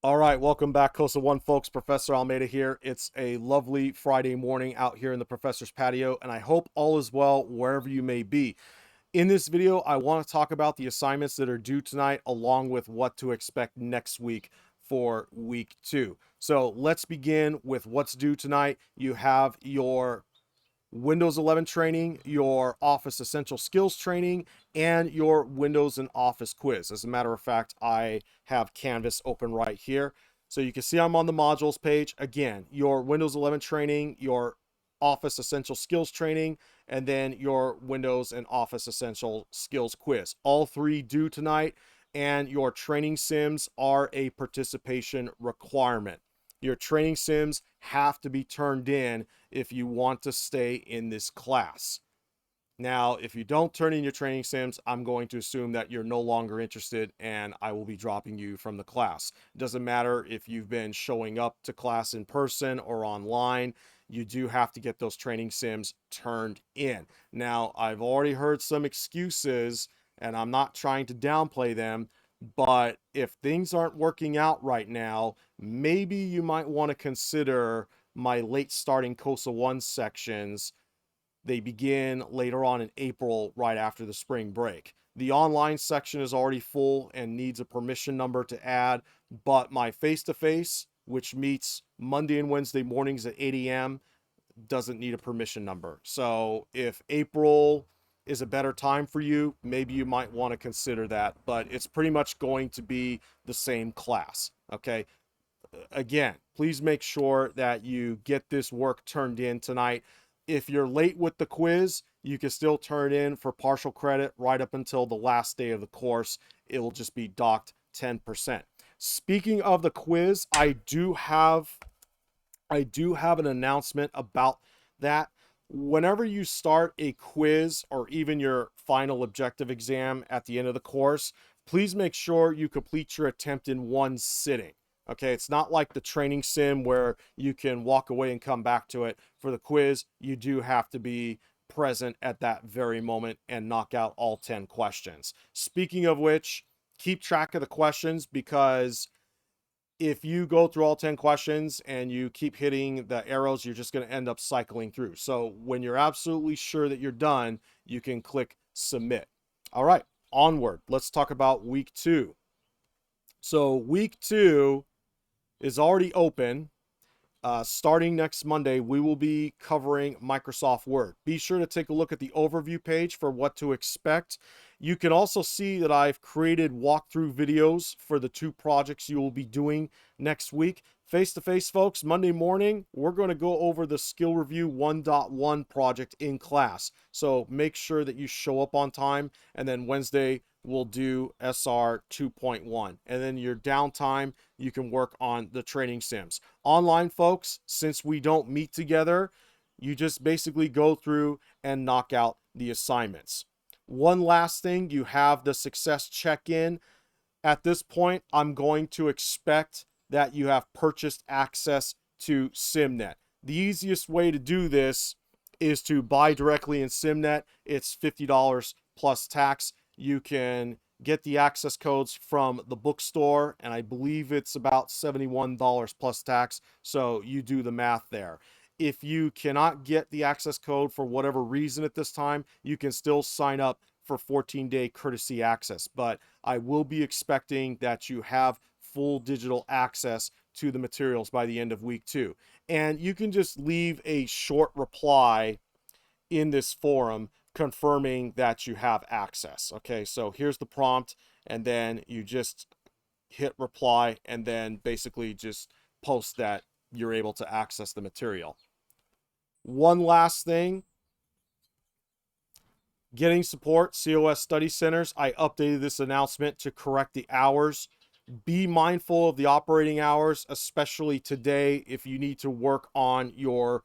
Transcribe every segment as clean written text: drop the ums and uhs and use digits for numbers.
All right, welcome back, COSA 1 folks. Professor Almeida here. It's a lovely Friday morning out here in the professor's patio, and I hope all is well wherever you may be. In this video, I want to talk about the assignments that are due tonight, along with what to expect next week for week 2. So let's begin with what's due tonight. You have your Windows 11 training, your Office Essential Skills training, and your Windows and Office quiz. As a matter of fact, I have Canvas open right here. So you can see I'm on the modules page. Again, your Windows 11 training, your Office Essential Skills training, and then your Windows and Office Essential Skills quiz. All three due tonight, and your training sims are a participation requirement. Your training sims have to be turned in if you want to stay in this class. Now, if you don't turn in your training sims, I'm going to assume that you're no longer interested and I will be dropping you from the class. It doesn't matter if you've been showing up to class in person or online, you do have to get those training sims turned in. Now, I've already heard some excuses and I'm not trying to downplay them, but if things aren't working out right now, maybe you might want to consider my late starting COSA 1 sections. They begin later on in April, right after the spring break. The online section is already full and needs a permission number to add, but my face to face, which meets Monday and Wednesday mornings at 8 a.m., doesn't need a permission number. So if April is a better time for you, maybe you might want to consider that, but it's pretty much going to be the same class. Okay. Again, please make sure that you get this work turned in tonight. If you're late with the quiz, you can still turn in for partial credit right up until the last day of the course. It will just be docked 10%. Speaking of the quiz, I do have an announcement about that. Whenever you start a quiz or even your final objective exam at the end of the course, please make sure you complete your attempt in one sitting. Okay, it's not like the training sim where you can walk away and come back to it. For the quiz, you do have to be present at that very moment and knock out all 10 questions. Speaking of which, keep track of the questions, because if you go through all 10 questions and you keep hitting the arrows, you're just going to end up cycling through. So when you're absolutely sure that you're done, you can click submit. All right, onward. Let's talk about week 2. So week 2 is already open. Starting next Monday, we will be covering Microsoft Word. Be sure to take a look at the overview page for what to expect. You can also see that I've created walkthrough videos for the two projects you will be doing next week. Face to face, folks, Monday morning, we're going to go over the Skill Review 1.1 project in class. So make sure that you show up on time. And then Wednesday, we'll do SR 2.1. And then your downtime, you can work on the training sims. Online, folks, since we don't meet together, you just basically go through and knock out the assignments. One last thing, you have the success check-in. At this point, I'm going to expect that you have purchased access to SimNet. The easiest way to do this is to buy directly in SimNet. It's $50 plus tax. You can get the access codes from the bookstore, and I believe it's about $71 plus tax. So you do the math there. If you cannot get the access code for whatever reason at this time, you can still sign up for 14-day courtesy access. But I will be expecting that you have full digital access to the materials by the end of week 2. And you can just leave a short reply in this forum confirming that you have access. Okay, so here's the prompt, and then you just hit reply and then basically just post that you're able to access the material. One last thing, getting support, COS study centers. I updated this announcement to correct the hours. Be mindful of the operating hours, especially today if you need to work on your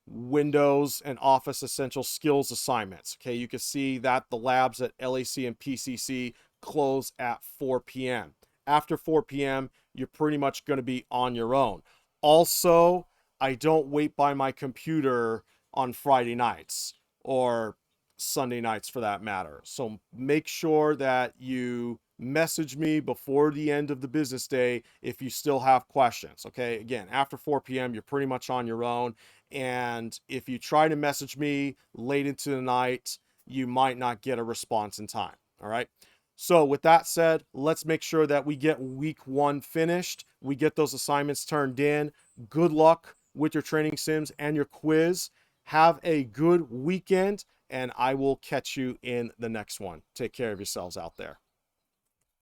Windows and Office Essential Skills assignments. Okay, you can see that the labs at LAC and PCC close at 4 p.m. After 4 p.m., you're pretty much going to be on your own. Also, I don't wait by my computer on Friday nights or Sunday nights for that matter. So make sure that you message me before the end of the business day if you still have questions. Okay, again, after 4 p.m., you're pretty much on your own. And if you try to message me late into the night, you might not get a response in time. All right. So, with that said, let's make sure that we get week 1 finished. We get those assignments turned in. Good luck with your training sims and your quiz. Have a good weekend, and I will catch you in the next one. Take care of yourselves out there.